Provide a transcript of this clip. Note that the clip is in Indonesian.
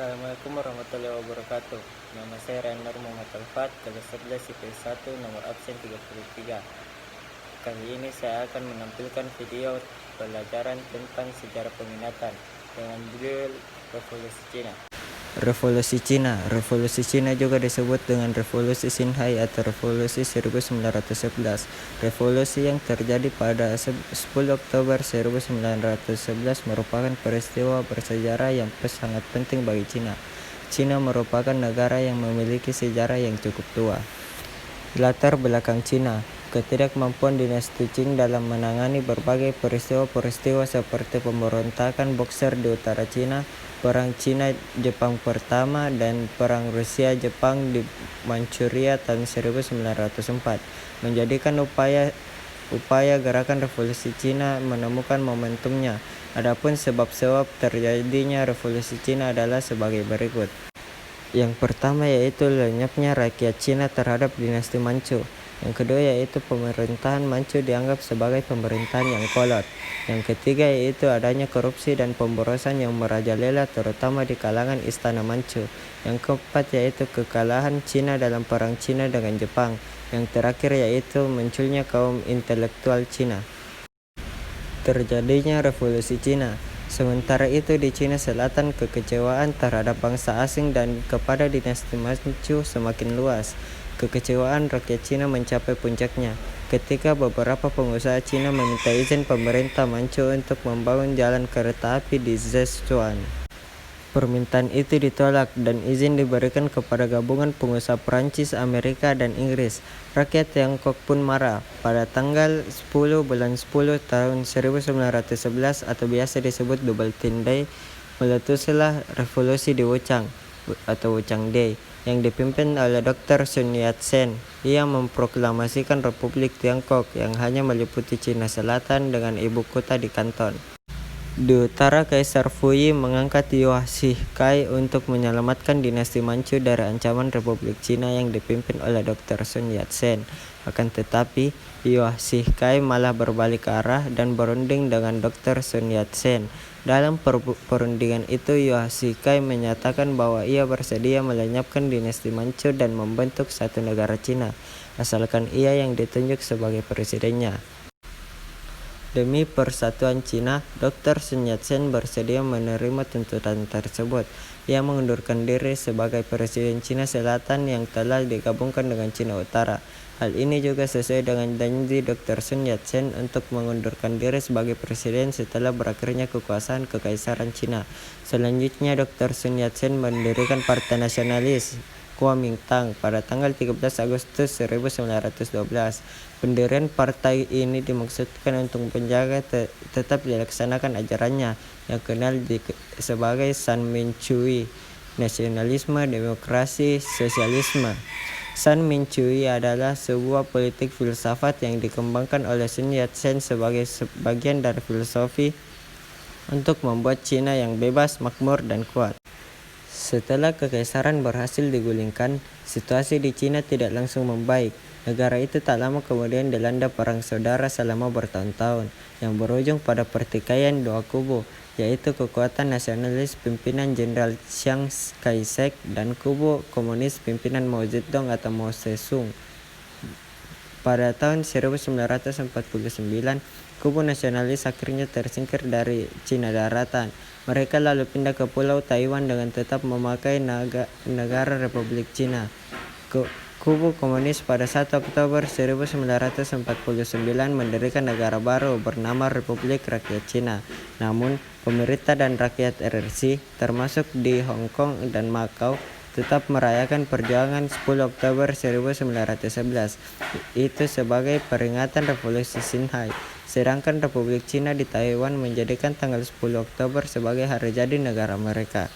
Assalamualaikum warahmatullahi wabarakatuh. Nama saya Rainer Muhammad Alfat, kelas 11 IPS 1, nomor absen 33. Kali ini saya akan menampilkan video pelajaran tentang sejarah peminatan dengan judul Revolusi Cina. Revolusi Cina juga disebut dengan Revolusi Xinhai atau Revolusi 1911. Revolusi yang terjadi pada 10 Oktober 1911 merupakan peristiwa bersejarah yang sangat penting bagi Cina. Cina merupakan negara yang memiliki sejarah yang cukup tua. Latar belakang Cina. Ketidakmampuan dinasti Qing dalam menangani berbagai peristiwa-peristiwa seperti pemberontakan Boxer di utara Cina, Perang Cina-Jepang pertama, dan Perang Rusia-Jepang di Manchuria tahun 1904, menjadikan upaya gerakan revolusi Cina menemukan momentumnya. Adapun sebab-sebab terjadinya revolusi Cina adalah sebagai berikut. Yang pertama yaitu lenyapnya rakyat Cina terhadap dinasti Manchu. Yang kedua yaitu pemerintahan Manchu dianggap sebagai pemerintahan yang kolot. Yang ketiga yaitu adanya korupsi dan pemborosan yang merajalela terutama di kalangan istana Manchu. Yang keempat yaitu kekalahan Cina dalam perang Cina dengan Jepang. Yang terakhir yaitu munculnya kaum intelektual Cina. Terjadinya revolusi Cina. Sementara itu di Cina Selatan kekecewaan terhadap bangsa asing dan kepada dinasti Manchu semakin luas. Kekecewaan rakyat Cina mencapai puncaknya ketika beberapa pengusaha Cina meminta izin pemerintah Manchu untuk membangun jalan kereta api di Szechuan. Permintaan itu ditolak dan izin diberikan kepada gabungan pengusaha Prancis, Amerika, dan Inggris. Rakyat Tiongkok pun marah. Pada tanggal 10 bulan 10 tahun 1911 atau biasa disebut Double Tin Day, meletuslah revolusi di Wuchang atau Wuchang Day yang dipimpin oleh Dr. Sun Yat-sen. Ia memproklamasikan Republik Tiongkok yang hanya meliputi Cina Selatan dengan ibu kota di Kanton. Di utara, Kaisar Fuyi mengangkat Yuan Shikai untuk menyelamatkan dinasti Manchu dari ancaman Republik Cina yang dipimpin oleh Dr. Sun Yat-sen. Akan tetapi, Yuan Shikai malah berbalik arah dan berunding dengan Dr. Sun Yat-sen. Dalam perundingan itu, Yuan Shikai menyatakan bahwa ia bersedia melenyapkan dinasti Manchu dan membentuk satu negara Cina, asalkan ia yang ditunjuk sebagai presidennya. Demi persatuan Cina, Dr. Sun Yat-sen bersedia menerima tuntutan tersebut. Ia mengundurkan diri sebagai Presiden Cina Selatan yang telah digabungkan dengan Cina Utara. Hal ini juga sesuai dengan janji Dr. Sun Yat-sen untuk mengundurkan diri sebagai presiden setelah berakhirnya kekuasaan Kekaisaran Cina. Selanjutnya, Dr. Sun Yat-sen mendirikan Partai Nasionalis Kuomintang pada tanggal 13 Agustus 1912. Pendirian partai ini dimaksudkan untuk menjaga tetap dilaksanakan ajarannya yang kenal sebagai San Minchui, nasionalisme, demokrasi, sosialisme. San Minchui adalah sebuah politik filsafat yang dikembangkan oleh Sun Yat-sen sebagai bagian dari filosofi untuk membuat Cina yang bebas, makmur, dan kuat. Setelah kekaisaran berhasil digulingkan, situasi di Cina tidak langsung membaik. Negara itu tak lama kemudian dilanda perang saudara selama bertahun-tahun, yang berujung pada pertikaian dua kubu, yaitu kekuatan nasionalis pimpinan Jenderal Chiang Kai-shek dan kubu komunis pimpinan Mao Zedong atau Mao Tse-tung. Pada tahun 1949, kubu nasionalis akhirnya tersingkir dari Cina daratan. Mereka lalu pindah ke Pulau Taiwan dengan tetap memakai negara Republik Cina. Kubu komunis pada 1 Oktober 1949 mendirikan negara baru bernama Republik Rakyat Cina. Namun, pemerintah dan rakyat RRC, termasuk di Hong Kong dan Macau, tetap merayakan perjuangan 10 Oktober 1911 itu sebagai peringatan revolusi Xinhai. Sedangkan Republik Cina di Taiwan menjadikan tanggal 10 Oktober sebagai hari jadi negara mereka.